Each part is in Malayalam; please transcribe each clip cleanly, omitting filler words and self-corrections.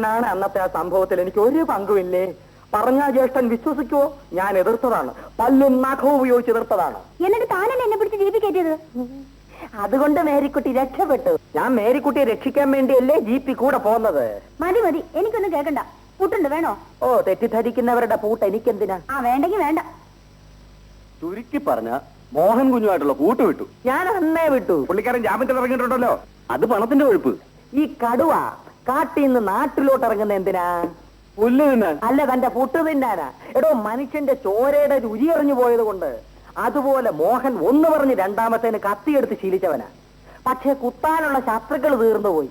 ാണ് അന്നത്തെ ആ സംഭവത്തിൽ എനിക്ക് ഒരു പങ്കുമില്ലേ. പറഞ്ഞ ജ്യേഷ്ഠൻ വിശ്വസിക്കോ? ഞാൻ എതിർത്തതാണ്, പല്ലും നഖവും ഉപയോഗിച്ച് എതിർത്തതാണ്. എന്നിട്ട് താനല്ലേ എന്നെ പിടിച്ച് ജീപ്പിൽ കയറ്റിയത്? അതുകൊണ്ട് മേരിക്കുട്ടി രക്ഷപ്പെട്ടു. ഞാൻ മേരിക്കുട്ടിയെ രക്ഷിക്കാൻ വേണ്ടിയല്ലേ ജീപ്പി കൂടെ പോകുന്നത്. മതി മതി, എനിക്കൊന്നും കേൾക്കണ്ട. പൂട്ടുണ്ട്, വേണോ? ഓ, തെറ്റിദ്ധരിക്കുന്നവരുടെ പൂട്ട് എനിക്കെന്തിനാ? ആ, വേണ്ടെങ്കിൽ വേണ്ട. ചുരുക്കി പറഞ്ഞ മോഹൻ കുഞ്ഞുമായിട്ടുള്ള കൂട്ട് വിട്ടു. ഞാൻ അന്നേ വിട്ടു. പുള്ളിക്കാരൻ ജാമ്യത്തിൽ ഇറങ്ങിയിട്ടുണ്ടല്ലോ, അത് പണത്തിന്റെ കൊഴുപ്പ്. ഈ കടുവ കാട്ടിൽ നിന്ന് നാട്ടിലോട്ട് ഇറങ്ങുന്ന എന്തിനാ? പുല്ല് തിന്നാൻ. അല്ല, തന്റെ പുട്ട് തിന്നാനാ. എടോ, മനുഷ്യന്റെ ചോരയുടെ രുചി അറിഞ്ഞു പോയത് കൊണ്ട്. അതുപോലെ മോഹൻ ഒന്ന് പറഞ്ഞ് രണ്ടാമത്തേന് കത്തിയെടുത്ത് ശീലിച്ചവനാ. പക്ഷെ കുത്താനുള്ള ശത്രുക്കൾ തീർന്നുപോയി.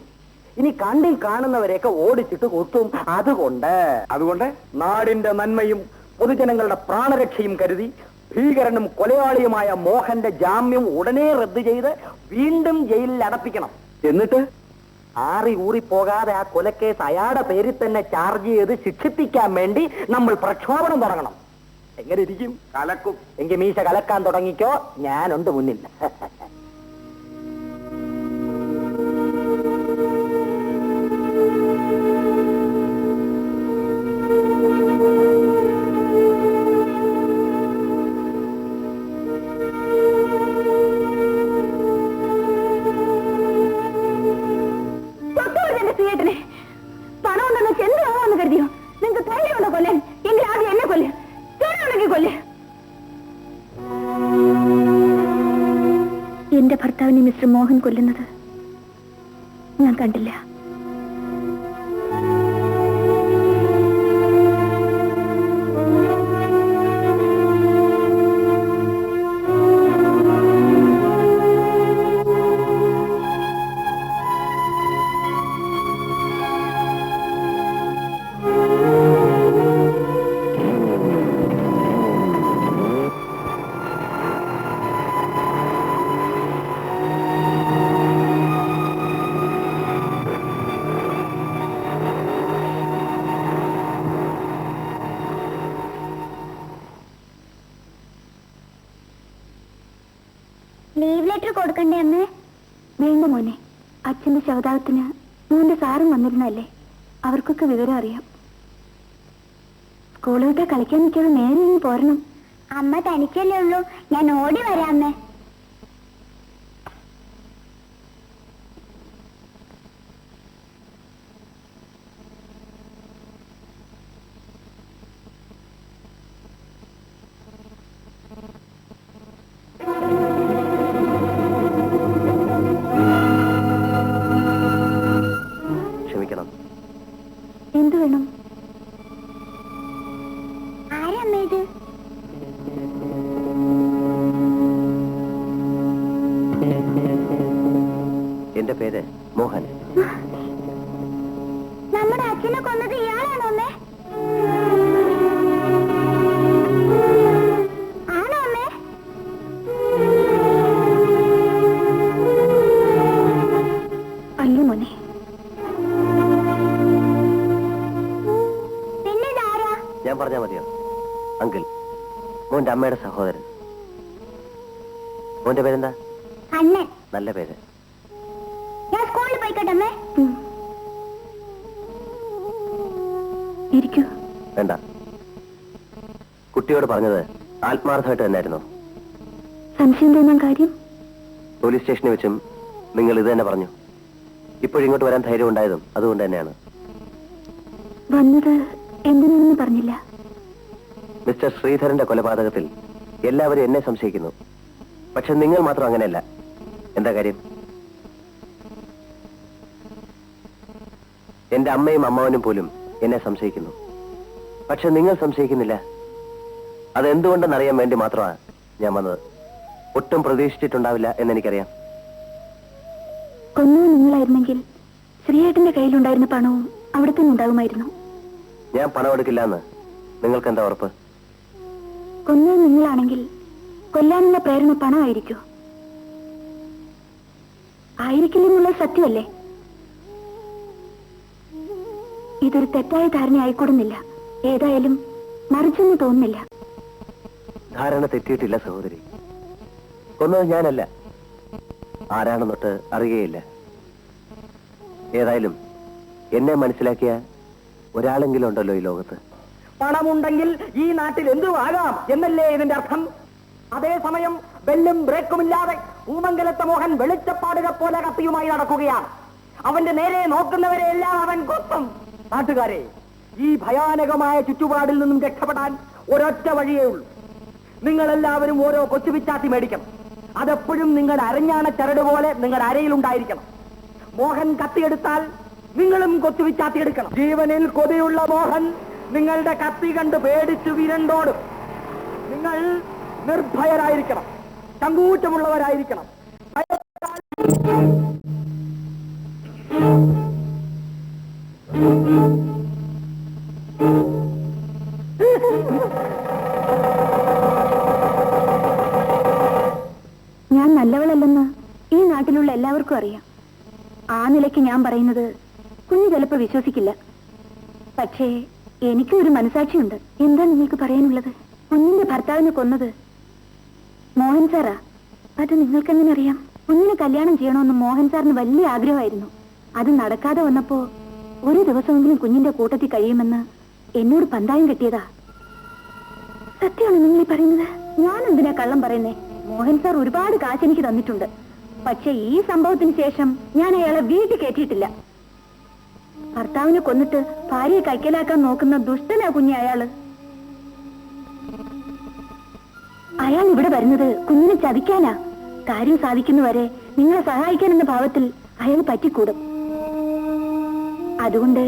ഇനി കണ്ണിൽ കാണുന്നവരെയൊക്കെ ഓടിച്ചിട്ട് കുത്തും. അതുകൊണ്ട് നാടിന്റെ നന്മയും പൊതുജനങ്ങളുടെ പ്രാണരക്ഷയും കരുതി ഭീകരനും കൊലയാളിയുമായ മോഹന്റെ ജാമ്യം ഉടനെ റദ്ദു ചെയ്ത് വീണ്ടും ജയിലിൽ അടപ്പിക്കണം. എന്നിട്ട് ആറി ഊറിപ്പോകാതെ ആ കൊലക്കേസ് അയാളുടെ പേരിൽ തന്നെ ചാർജ് ചെയ്ത് ശിക്ഷിപ്പിക്കാൻ വേണ്ടി നമ്മൾ പ്രക്ഷോഭണം തുടങ്ങണം. എങ്ങനെ ഇരിക്കും? കലക്കും. എങ്കിൽ മീശ കലക്കാൻ തുടങ്ങിക്കോ, ഞാനുണ്ട് മുന്നിൽ. പണം ഉണ്ടെന്ന് ചെന്താവാന്ന് കരുതിയോ? നിങ്ങൾക്ക് ധൈര്യമുണ്ടോ കൊല്ലാൻ? എങ്കിൽ ആദ്യം എന്നെ കൊല്ല്. ചോരുണ്ടെങ്കിൽ കൊല്ല്. എന്റെ ഭർത്താവിനെ മിസ്റ്റർ മോഹൻ കൊല്ലുന്നത് ഞാൻ കണ്ടില്ല. ലീവ് ലെറ്റർ കൊടുക്കണ്ടേ അമ്മേ? വേണ്ട മോനെ, അച്ഛന്റെ ശവദാഹത്തിന് മോന്റെ സാറും വന്നിരുന്നല്ലേ, അവർക്കൊക്കെ വിവരം അറിയാം. സ്കൂൾ വിട്ട് കളിക്കാൻ നിൽക്കാതെ നേരെ ഇനി പോരണം. അമ്മ തനിക്കല്ലേ ഉള്ളൂ, ഞാൻ ഓടി വരാം അമ്മേ. എന്ത് വേണം? ആരമ്മ ഇത്? എന്റെ പേര് മോഹൻ. നമ്മുടെ അച്ഛനെ കൊന്നത് ഇയാളാണോ അമ്മേ? ആണോ അമ്മേ? അല്ല മോനെ. ഞാൻ പറഞ്ഞാ മതിയോ? അങ്കിൾ, മോന്റെ അമ്മയുടെ സഹോദരൻ. മോന്റെ പേരെന്താ? അണ്ണൻ. നല്ല പേര്. ഞാൻ സ്കൂളിൽ പോയിക്കോട്ടെ അമ്മേ? ഇരിക്കൂ. വേണ്ട. കുട്ടിയോട് പറഞ്ഞത് ആത്മാർത്ഥമായിട്ട് തന്നെയായിരുന്നു. സംശയം തോന്നാൻ കാര്യം? പോലീസ് സ്റ്റേഷനിൽ വെച്ചും നിങ്ങൾ ഇത് തന്നെ പറഞ്ഞു. ഇപ്പോഴിങ്ങോട്ട് വരാൻ ധൈര്യം ഉണ്ടായതും അതുകൊണ്ട് തന്നെയാണ്. വന്നത് എന്തിനാണെന്ന് പറഞ്ഞില്ല. മിസ്റ്റർ ശ്രീധരന്റെ കൊലപാതകത്തിൽ എല്ലാവരും എന്നെ സംശയിക്കുന്നു. പക്ഷെ നിങ്ങൾ മാത്രം അങ്ങനെയല്ല. എന്താ കാര്യം? എന്റെ അമ്മയും അമ്മാവനും പോലും എന്നെ സംശയിക്കുന്നു. പക്ഷെ നിങ്ങൾ സംശയിക്കുന്നില്ല. അതെന്തുകൊണ്ടെന്നറിയാൻ വേണ്ടി മാത്രമാണ് ഞാൻ വന്നത്. ഒട്ടും പ്രതീക്ഷിച്ചിട്ടുണ്ടാവില്ല എന്നെനിക്കറിയാം. കൊന്നത് നിങ്ങളായിരുന്നെങ്കിൽ ശ്രീയേട്ടന്റെ കയ്യിലുണ്ടായിരുന്ന പണവും അവിടെ തന്നെ ഉണ്ടാകുമായിരുന്നു. ഞാൻ പണം എടുക്കില്ല എന്ന് നിങ്ങൾക്ക് എന്താ ഉറപ്പ്? കൊന്നത് നിങ്ങളാണെങ്കിൽ കൊല്ലാനുള്ള പ്രേരണ പണമായിരിക്കോ? ആയിരിക്കില്ലെന്നുള്ള സത്യമല്ലേ? ഇതൊരു തെറ്റായ ധാരണ ആയിക്കൂടുന്നില്ല. ഏതായാലും മറിച്ചൊന്നും തോന്നുന്നില്ല. ധാരണ തെറ്റിയിട്ടില്ല സഹോദരി. കൊന്നത് ഞാനല്ല. ആരാണെന്നൊട്ട് അറിയുകയില്ല. ഏതായാലും എന്നെ മനസ്സിലാക്കിയ ഒരാളെങ്കിലും ഉണ്ടല്ലോ ഈ ലോകത്ത്. പണമുണ്ടെങ്കിൽ ഈ നാട്ടിൽ എന്തും ആകാം എന്നല്ലേ ഇതിന്റെ അർത്ഥം? അതേസമയം ബെല്ലും ബ്രേക്കുമില്ലാതെ പൂമംഗലത്തെ മോഹൻ വെളിച്ചപ്പാടുക പോലെ കത്തിയുമായി നടക്കുകയാണ്. അവന്റെ നേരെ നോക്കുന്നവരെ എല്ലാം അവൻ കൊത്തും. നാട്ടുകാരെ, ഈ ഭയാനകമായ ചുറ്റുപാടിൽ നിന്നും രക്ഷപ്പെടാൻ ഒരൊറ്റ വഴിയേ ഉള്ളൂ. നിങ്ങളെല്ലാവരും ഓരോ കൊച്ചുപിച്ചാത്തി മേടിക്കണം. അതെപ്പോഴും നിങ്ങളുടെ അരഞ്ഞാണ ചരട് പോലെ നിങ്ങളുടെ അരയിലുണ്ടായിരിക്കണം. മോഹൻ കത്തിയെടുത്താൽ നിങ്ങളും കൊച്ചുപിച്ചാത്തി എടുക്കണം. ജീവനിൽ കൊതിയുള്ള മോഹൻ നിങ്ങളുടെ കത്തി കണ്ട് പേടിച്ചു വിരണ്ടോടും. നിങ്ങൾ നിർഭയരായിരിക്കണം, ചങ്കൂറ്റമുള്ളവരായിരിക്കണം. ഞാൻ നല്ലവളല്ലെന്ന് ഈ നാട്ടിലുള്ള എല്ലാവർക്കും അറിയാം. ആ നിലയ്ക്ക് ഞാൻ പറയുന്നത് കുഞ്ഞു ചിലപ്പോൾ വിശ്വസിക്കില്ല. പക്ഷേ എനിക്കും ഒരു മനസാക്ഷിയുണ്ട്. എന്താ നിങ്ങൾക്ക് പറയാനുള്ളത്? കുഞ്ഞിന്റെ ഭർത്താവിനെ കൊന്നത് മോഹൻ സാറാ. അത് നിങ്ങൾക്കെങ്ങനെ അറിയാം? കുഞ്ഞിനെ കല്യാണം ചെയ്യണമെന്ന് മോഹൻ സാറിന് വലിയ ആഗ്രഹമായിരുന്നു. അത് നടക്കാതെ വന്നപ്പോ ഒരു ദിവസമെങ്കിലും കുഞ്ഞിന്റെ കൂട്ടത്തിൽ കഴിയുമെന്ന് എന്നോട് പന്തായം കെട്ടിയതാ. സത്യമാണ് നിങ്ങൾ ഈ പറയുന്നത്? ഞാൻ എന്തിനാ കള്ളം പറയുന്നേ? മോഹൻ സാർ ഒരുപാട് കാശ് എനിക്ക് തന്നിട്ടുണ്ട്. പക്ഷെ ഈ സംഭവത്തിന് ശേഷം ഞാൻ അയാളെ വീട്ടിൽ കയറ്റിയിട്ടില്ല. ഭർത്താവിനെ കൊന്നിട്ട് ഭാര്യയെ കൈക്കലാക്കാൻ നോക്കുന്ന ദുഷ്ടനാ കുഞ്ഞെ അയാള്. അയാൾ ഇവിടെ വരുന്നത് കുഞ്ഞിനെ ചതിക്കാനാ. കാര്യം സാധിക്കുന്നവരെ നിങ്ങളെ സഹായിക്കാനെന്ന ഭാവത്തിൽ അയാൾ പറ്റിക്കൂടും. അതുകൊണ്ട്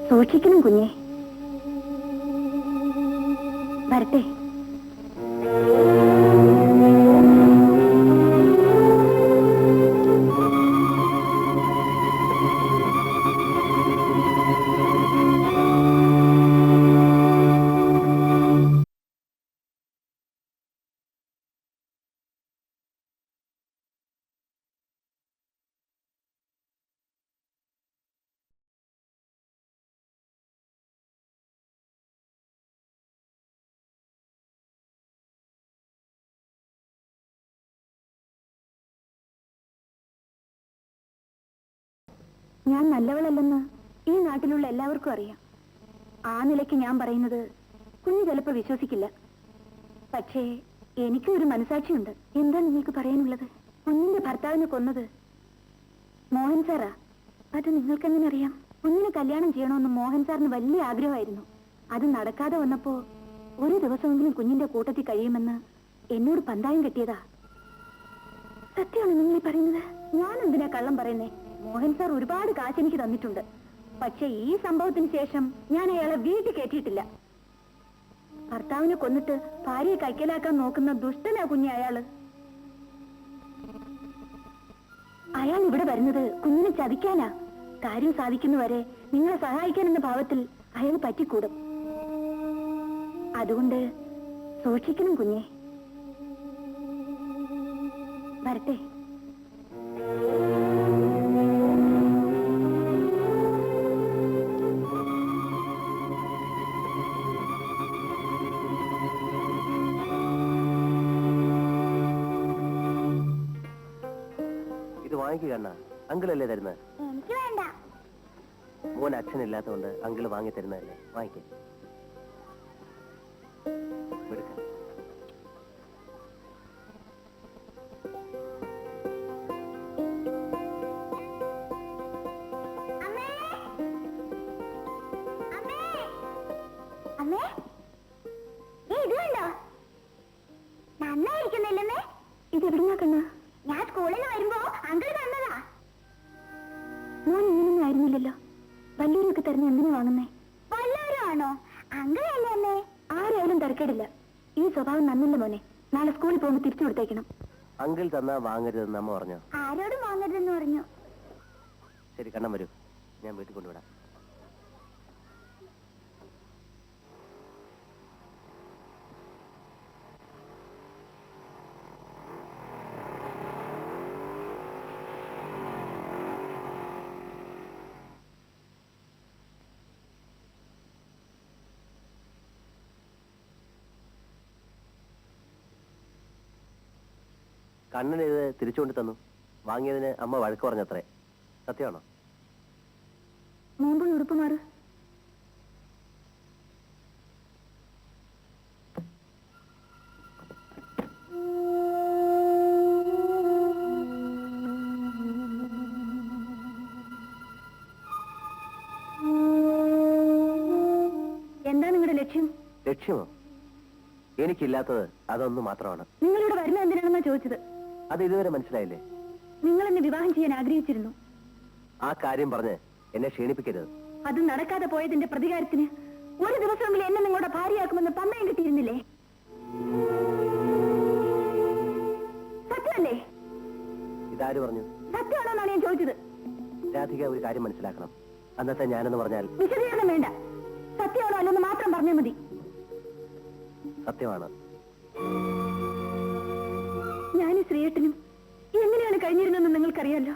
സൂക്ഷിക്കണം കുഞ്ഞെ. വരട്ടെ. ഞാൻ നല്ലവളല്ലെന്ന് ഈ നാട്ടിലുള്ള എല്ലാവർക്കും അറിയാം. ആ നിലയ്ക്ക് ഞാൻ പറയുന്നത് കുഞ്ഞു ചിലപ്പോൾ വിശ്വസിക്കില്ല. പക്ഷേ എനിക്കും ഒരു മനസാക്ഷിയുണ്ട്. എന്താ നിങ്ങൾക്ക് പറയാനുള്ളത്? കുഞ്ഞിന്റെ ഭർത്താവിനെ കൊന്നത് മോഹൻ സാറാ. അത് നിങ്ങൾക്കെങ്ങനെ അറിയാം? കുഞ്ഞിനെ കല്യാണം ചെയ്യണമെന്ന് മോഹൻ സാറിന് വലിയ ആഗ്രഹമായിരുന്നു. അത് നടക്കാതെ വന്നപ്പോ ഒരു ദിവസമെങ്കിലും കുഞ്ഞിന്റെ കൂട്ടത്തിൽ കഴിയുമെന്ന് എന്നോട് പന്തായം കെട്ടിയതാ. സത്യമാണ് നിങ്ങൾ ഈ പറയുന്നത്? ഞാൻ എന്തിനാ കള്ളം പറയുന്നേ? മോഹൻ സാർ ഒരുപാട് കാശ് എനിക്ക് തന്നിട്ടുണ്ട്. പക്ഷെ ഈ സംഭവത്തിന് ശേഷം ഞാൻ അയാളെ വീട്ടിൽ കയറ്റിയിട്ടില്ല. ഭർത്താവിനെ കൊന്നിട്ട് ഭാര്യയെ കൈക്കലാക്കാൻ നോക്കുന്ന ദുഷ്ടനാ കുഞ്ഞെ അയാള്. അയാൾ ഇവിടെ വരുന്നത് കുഞ്ഞിനെ ചതിക്കാനാ. കാര്യം സാധിക്കുന്നവരെ നിങ്ങളെ സഹായിക്കാനെന്ന ഭാവത്തിൽ അയാൾ പറ്റിക്കൂടും. അതുകൊണ്ട് സൂക്ഷിക്കണം കുഞ്ഞെ. വരട്ടെ. വാങ്ങിക്കുക. അങ്കിളല്ലേ തരുന്നത്? എനിക്ക് വേണ്ട. മോൻ അച്ഛനില്ലാത്തതുകൊണ്ട് അങ്കിള് വാങ്ങി തരുന്നതല്ലേ, വാങ്ങിക്ക. നന്നായിരിക്കുന്നില്ലമ്മേ. ഇത് എവിടുന്നാ കണ്ണ? ഞാൻ സ്കൂളിൽ വരുമ്പോ അങ്കിൾ തന്നതാ. മോൻ ഇങ്ങനൊന്നും ആയിരുന്നില്ലല്ലോ. വല്ലൂരൊക്കെ തരുന്ന എന്തിനു വാങ്ങുന്നേ? വല്ലൂരും ആണോ? അങ്കിൾ അല്ലേ അമ്മേ? ആരായാലും തിരക്കേടില്ല. ഈ സ്വഭാവം നന്നില്ല മോനെ. നാളെ സ്കൂളിൽ പോകുമ്പോൾ തിരിച്ചു കൊടുത്തേക്കണം. അങ്കിൾ തന്നാ വാങ്ങരുതെന്ന് അമ്മ പറഞ്ഞു. ആരോടും വാങ്ങരുതെന്ന് പറഞ്ഞു. ശരി, കണ്ണം വരൂ, ഞാൻ വീട്ടിൽ കൊണ്ടുവിടാം. കണ്ണൻ ഇത് തിരിച്ചുകൊണ്ട് തന്നു. വാങ്ങിയതിന് അമ്മ വഴക്ക് പറഞ്ഞത്രേ. സത്യമാണോ? മുമ്പ് ഉടുപ്പ് മാറ്. ലക്ഷ്യം? ലക്ഷ്യമോ? എനിക്കില്ലാത്തത് അതൊന്നു മാത്രമാണ്. നിങ്ങളിവിടെ വരുന്ന എന്തിനാണെന്നാ ചോദിച്ചത്. അത് ഇതുവരെ മനസ്സിലായില്ലേ? നിങ്ങൾ എന്നെ വിവാഹം ചെയ്യാൻ ആഗ്രഹിച്ചിരുന്നു. ആ കാര്യം പറഞ്ഞ് എന്നെ ക്ഷീണിപ്പിക്കരുത്. അത് നടക്കാതെ പോയതിന്റെ പ്രതികാരത്തിന് ഒരു ദിവസമെങ്കിലും എന്നെ നിങ്ങളുടെ ഭാര്യയാക്കുമെന്ന് പമ്മയം കിട്ടിയിരുന്നില്ലേ? സത്യമല്ലേ? ഇതാര് പറഞ്ഞു? സത്യമാണോന്നാണ് ഞാൻ ചോദിച്ചത്. രാധിക, ഒരു കാര്യം മനസ്സിലാക്കണം. അന്നത്തെ ഞാനെന്ന് പറഞ്ഞാൽ വിശദീകരണം വേണ്ട. സത്യമാണോ അല്ലെന്ന് മാത്രം പറഞ്ഞാൽ മതി. സത്യമാണ്. ഞാനും ശ്രീയേട്ടനും എങ്ങനെയാണ് കഴിഞ്ഞിരുന്നെന്ന് നിങ്ങൾക്കറിയാലോ.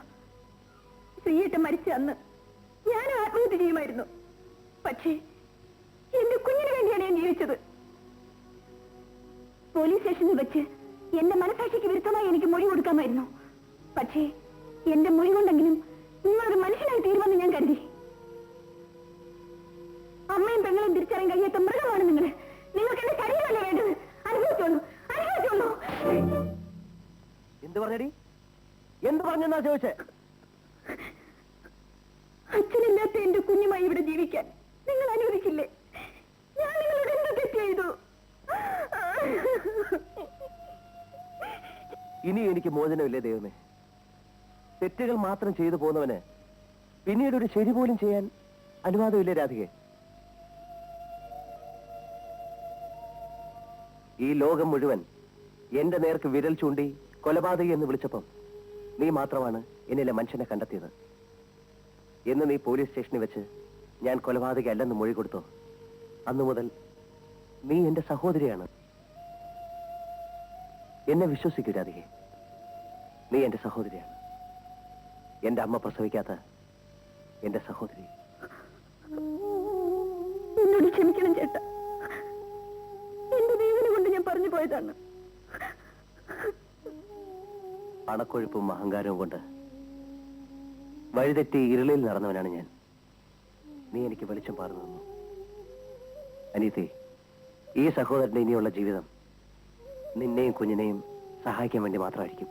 ശ്രീയേട്ടൻ മരിച്ച അന്ന് ഞാനും ആത്മഹത്യ ചെയ്യുമായിരുന്നു. പക്ഷേ എന്റെ കുഞ്ഞിന് വേണ്ടിയാണ് ഞാൻ ജീവിച്ചത്. പോലീസ് സ്റ്റേഷനിൽ വെച്ച് എന്റെ മനസാക്ഷിക്ക് വിരുദ്ധമായി എനിക്ക് മൊഴി കൊടുക്കാമായിരുന്നു. പക്ഷേ എന്റെ മൊഴി കൊണ്ടെങ്കിലും നിങ്ങളൊരു മനുഷ്യനായി തീരുമെന്ന് ഞാൻ കരുതി. അമ്മയും പെങ്ങളും തിരിച്ചറിയാൻ കഴിയാത്ത മൃഗമാണ് നിങ്ങൾ. നിങ്ങൾക്ക് എന്റെ ശരീരമല്ലേ വേണ്ടത്? അനുഭവിച്ചോളൂ, അനുഭവിച്ചോളൂ. എന്ത് പറഞ്ഞടി? എന്ത് പറഞ്ഞെന്നാ ചോദിച്ചേ? അച്ഛനില്ലാത്ത എന്റെ കുഞ്ഞുമായി ഇവിടെ ജീവിക്കാൻ നിങ്ങൾ അനുവദിക്കില്ലേ? ഞാൻ നിങ്ങളോട് എന്ത് തെറ്റ് ചെയ്തു? ഇനി എനിക്ക് മോചനമില്ലേ ദൈവമേ? തെറ്റുകൾ മാത്രം ചെയ്തു പോകുന്നവന് പിന്നീട് ഒരു ശരി പോലും ചെയ്യാൻ അനുവാദമില്ലേ രാധികെ? ഈ ലോകം മുഴുവൻ എന്റെ നേർക്ക് വിരൽ ചൂണ്ടി കൊലപാതകി എന്ന് വിളിച്ചപ്പം നീ മാത്രമാണ് എന്നിലെ മനുഷ്യനെ കണ്ടെത്തിയത്. എന്ന് നീ പോലീസ് സ്റ്റേഷനിൽ വെച്ച് ഞാൻ കൊലപാതകി അല്ലെന്ന് മൊഴി കൊടുത്തോ, അന്നു മുതൽ നീ എന്റെ സഹോദരിയാണ്. എന്നെ വിശ്വസിക്കൂ രാധികെ, നീ എന്റെ സഹോദരിയാണ്. എന്റെ അമ്മ പ്രസവിക്കാത്ത എന്റെ സഹോദരി. എന്നോട് ക്ഷമിക്കണം ചേട്ടാ. എന്റെ വേദന കൊണ്ട് ഞാൻ പറഞ്ഞു പോയതാണ്. പണക്കൊഴുപ്പും അഹങ്കാരവും കൊണ്ട് വഴിതെറ്റി ഇരുളിൽ നടന്നവനാണ് ഞാൻ. നീ എനിക്ക് വെളിച്ചം പാർന്നു തന്നു. അനീതി, ഈ സഹോദരന്റെ ഇനിയുള്ള ജീവിതം നിന്നെയും കുഞ്ഞിനെയും സഹായിക്കാൻ വേണ്ടി മാത്രമായിരിക്കും.